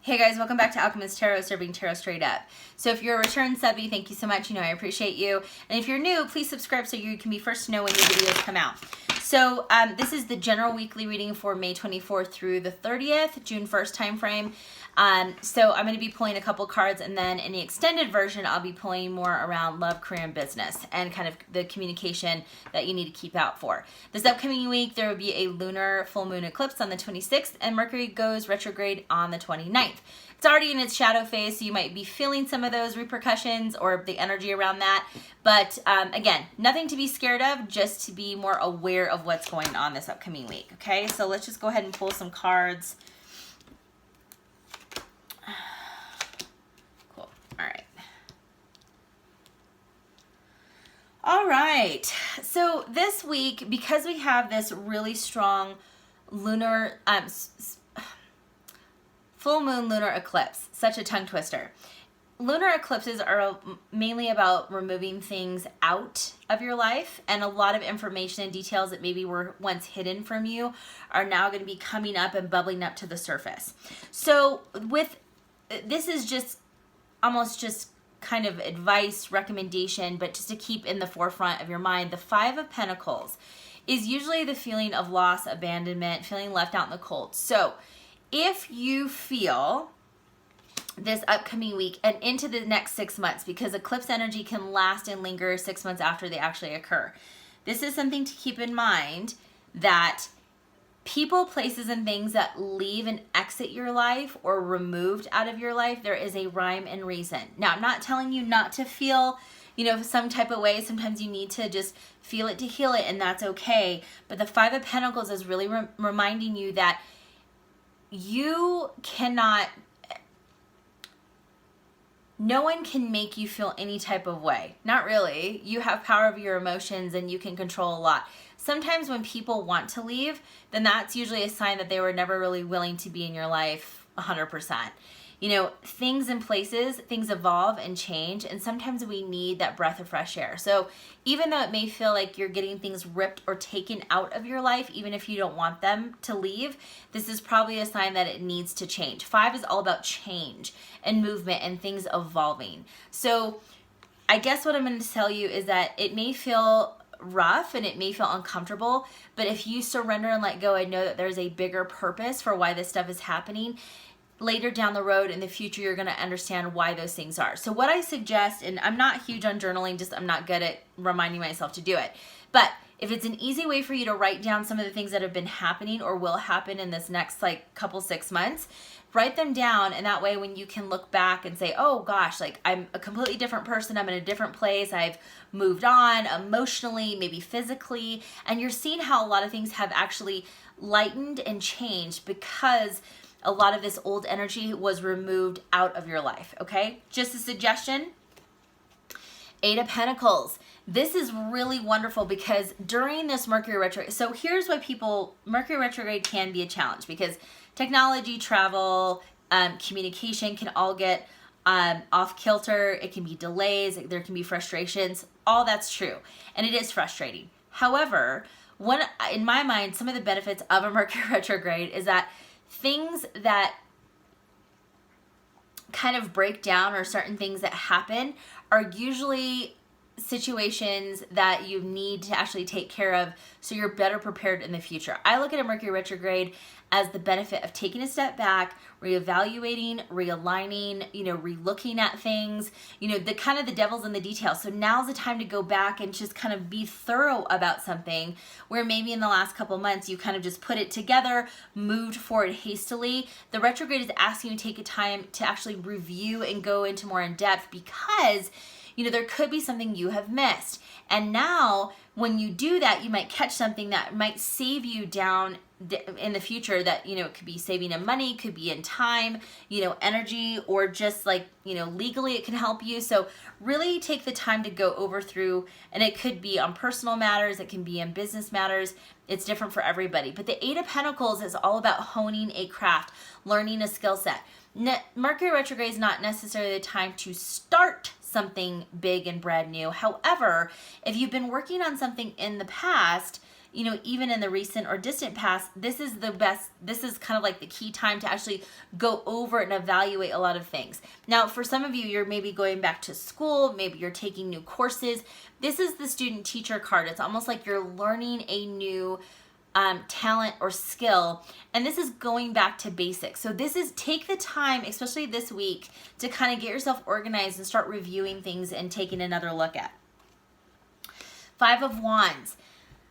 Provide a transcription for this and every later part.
Hey guys, welcome back to Owlchemist Tarot, serving tarot straight up. So if you're a return subby, thank you so much. You know I appreciate you. And if you're new, please subscribe so you can be first to know when new videos come out. So this is the general weekly reading for May 24th through the 30th, June 1st time frame. So I'm going to be pulling a couple cards, and then in the extended version, I'll be pulling more around love, career, and business, and kind of the communication that you need to keep out for. This upcoming week, there will be a lunar full moon eclipse on the 26th, and Mercury goes retrograde on the 29th. It's already in its shadow phase, so you might be feeling some of those repercussions or the energy around that. But again, nothing to be scared of, just to be more aware of what's going on this upcoming week. Okay, so let's just go ahead and pull some cards. Cool. All right. All right. So this week, because we have this really strong lunar full moon lunar eclipse, such a tongue twister. Lunar eclipses are mainly about removing things out of your life, and a lot of information and details that maybe were once hidden from you are now going to be coming up and bubbling up to the surface. So this is just almost just kind of advice, recommendation, but just to keep in the forefront of your mind. The Five of Pentacles is usually the feeling of loss, abandonment, feeling left out in the cold. So if you feel this upcoming week and into the next 6 months, because eclipse energy can last and linger 6 months after they actually occur, this is something to keep in mind, that people, places, and things that leave and exit your life or removed out of your life, there is a rhyme and reason. Now, I'm not telling you not to feel, some type of way. Sometimes you need to just feel it to heal it, and that's okay. But the Five of Pentacles is really reminding you that you cannot, no one can make you feel any type of way. Not really. You have power over your emotions and you can control a lot. Sometimes when people want to leave, then that's usually a sign that they were never really willing to be in your life 100%. Things and places, things evolve and change, and sometimes we need that breath of fresh air. So even though it may feel like you're getting things ripped or taken out of your life, even if you don't want them to leave, this is probably a sign that it needs to change. Five is all about change and movement and things evolving. So I guess what I'm going to tell you is that it may feel rough and it may feel uncomfortable, but if you surrender and let go and know that there's a bigger purpose for why this stuff is happening, later down the road in the future, you're going to understand why those things are. So what I suggest, and I'm not huge on journaling, I'm not good at reminding myself to do it, but if it's an easy way for you to write down some of the things that have been happening or will happen in this next couple 6 months, write them down, and that way when you can look back and say, oh gosh, I'm a completely different person, I'm in a different place, I've moved on emotionally, maybe physically, and you're seeing how a lot of things have actually lightened and changed because a lot of this old energy was removed out of your life, okay? Just a suggestion. Eight of Pentacles. This is really wonderful because during this Mercury retrograde, so here's why Mercury retrograde can be a challenge, because technology, travel, communication can all get off kilter. It can be delays. There can be frustrations. All that's true. And it is frustrating. However, in my mind, some of the benefits of a Mercury retrograde is that things that kind of break down or certain things that happen are usually situations that you need to actually take care of so you're better prepared in the future. I look at a Mercury retrograde as the benefit of taking a step back, reevaluating, realigning, relooking at things, the kind of the devil's in the details. So now's the time to go back and just kind of be thorough about something where maybe in the last couple months you kind of just put it together, moved forward hastily. The retrograde is asking you to take a time to actually review and go into more in depth, because there could be something you have missed. And now when you do that, you might catch something that might save you down in the future, that, it could be saving in money, could be in time, energy, or just legally it can help you. So really take the time to go through, and it could be on personal matters, it can be in business matters. It's different for everybody. But the Eight of Pentacles is all about honing a craft, learning a skill set. Mercury retrograde is not necessarily the time to start something big and brand new. However, if you've been working on something in the past, you know, even in the recent or distant past, this is kind of like the key time to actually go over and evaluate a lot of things. Now, for some of you, you're maybe going back to school, maybe you're taking new courses. This is the student teacher card. It's almost like you're learning a new talent or skill, and this is going back to basics. So this is, take the time, especially this week, to kind of get yourself organized and start reviewing things and taking another look at. Five of Wands.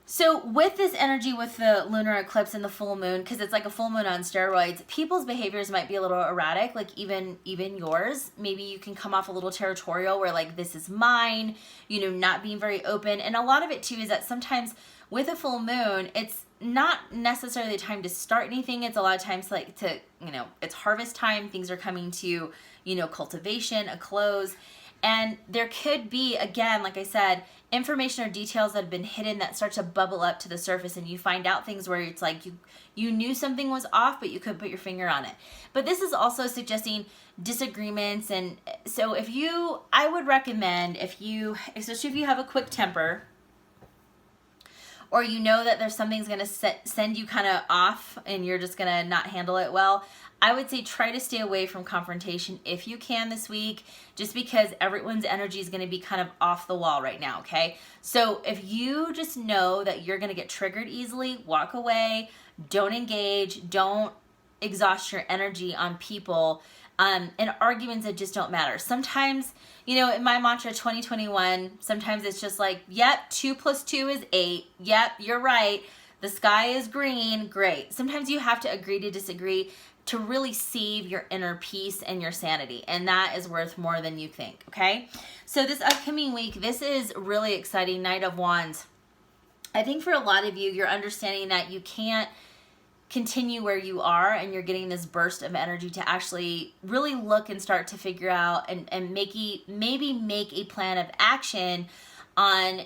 So with this energy, with the lunar eclipse and the full moon, because it's like a full moon on steroids, people's behaviors might be a little erratic, like even yours. Maybe you can come off a little territorial where like, this is mine, you know, not being very open. And a lot of it too is that sometimes with a full moon, it's not necessarily the time to start anything. It's a lot of times like to, you know, it's harvest time. Things are coming to, you know, cultivation, a close. And there could be, again, like I said, information or details that have been hidden that start to bubble up to the surface, and you find out things where it's like you knew something was off, but you couldn't put your finger on it. But this is also suggesting disagreements. And so I would recommend, especially if you have a quick temper, or you know that there's something's going to send you kind of off and you're just going to not handle it well, I would say try to stay away from confrontation if you can this week, just because everyone's energy is going to be kind of off the wall right now, okay? So if you just know that you're going to get triggered easily, walk away, don't engage, don't exhaust your energy on people and arguments that just don't matter. Sometimes, you know, in my mantra 2021, sometimes it's just like, yep, 2 + 2 is 8. Yep, you're right. The sky is green. Great. Sometimes you have to agree to disagree to really save your inner peace and your sanity. And that is worth more than you think, okay? So this upcoming week, this is really exciting. Knight of Wands. I think for a lot of you, you're understanding that you can't continue where you are, and you're getting this burst of energy to actually really look and start to figure out and maybe make a plan of action on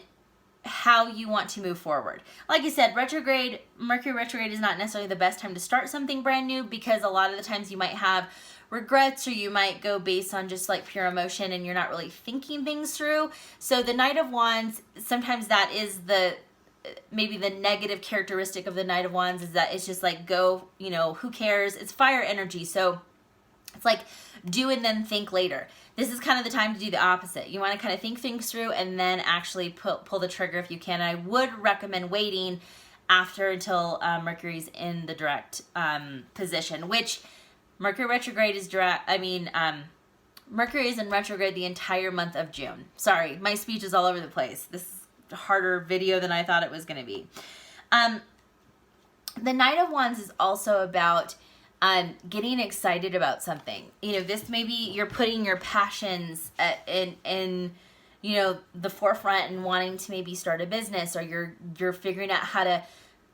how you want to move forward. Like I said, Mercury retrograde is not necessarily the best time to start something brand new, because a lot of the times you might have regrets, or you might go based on just like pure emotion and you're not really thinking things through. So the Knight of Wands, sometimes that is maybe the negative characteristic of the Knight of Wands, is that it's just like, go, you know, who cares? It's fire energy. So it's like do and then think later. This is kind of the time to do the opposite. You want to kind of think things through and then actually pull the trigger if you can. And I would recommend waiting until Mercury's in the direct position, which Mercury retrograde is direct. Mercury is in retrograde the entire month of June. Sorry, my speech is all over the place. This is a harder video than I thought it was going to be. The Knight of Wands is also about getting excited about something. You know, this maybe you're putting your passions in you know, the forefront and wanting to maybe start a business, or you're figuring out how to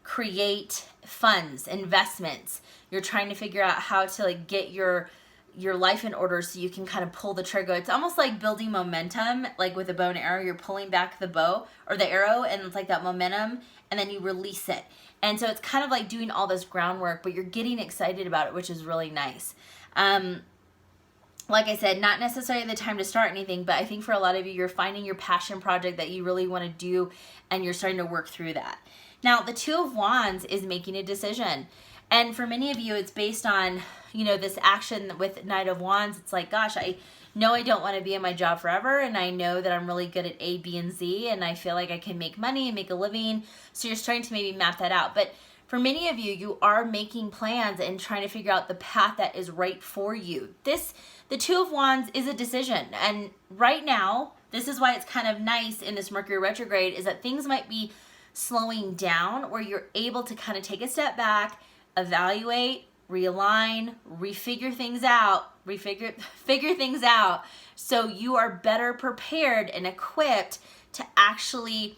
create funds, investments. You're trying to figure out how to like get your life in order so you can kind of pull the trigger. It's almost like building momentum, like with a bow and arrow. You're pulling back the bow or the arrow, and it's like that momentum, and then you release it. And so it's kind of like doing all this groundwork, but you're getting excited about it, which is really nice. Like I said, not necessarily the time to start anything, but I think for a lot of you, you're finding your passion project that you really want to do, and you're starting to work through that. Now, the Two of Wands is making a decision. And for many of you, it's based on, you know, this action with Knight of Wands. It's like, gosh, I know I don't want to be in my job forever, and I know that I'm really good at A, B, and Z, and I feel like I can make money and make a living. So you're starting to maybe map that out. But for many of you, you are making plans and trying to figure out the path that is right for you. The Two of Wands is a decision. And right now, this is why it's kind of nice in this Mercury retrograde, is that things might be slowing down, where you're able to kind of take a step back, evaluate, realign, figure things out, so you are better prepared and equipped to actually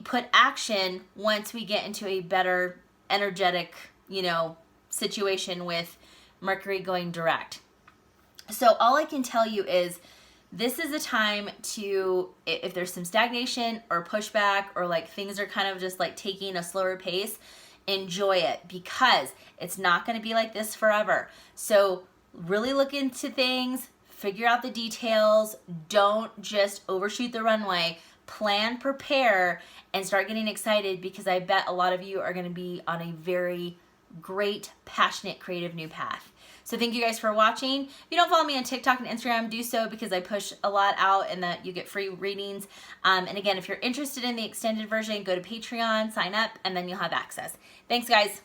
put action once we get into a better energetic, you know, situation with Mercury going direct. So all I can tell you is this is a time to, if there's some stagnation or pushback, or like things are kind of just like taking a slower pace, enjoy it, because it's not going to be like this forever. So really look into things, figure out the details. Don't just overshoot the runway. plan, prepare, and start getting excited, because I bet a lot of you are going to be on a very great, passionate, creative new path. So thank you guys for watching. If you don't follow me on TikTok and Instagram, do so, because I push a lot out and that you get free readings. And again, if you're interested in the extended version, go to Patreon, sign up, and then you'll have access. Thanks, guys.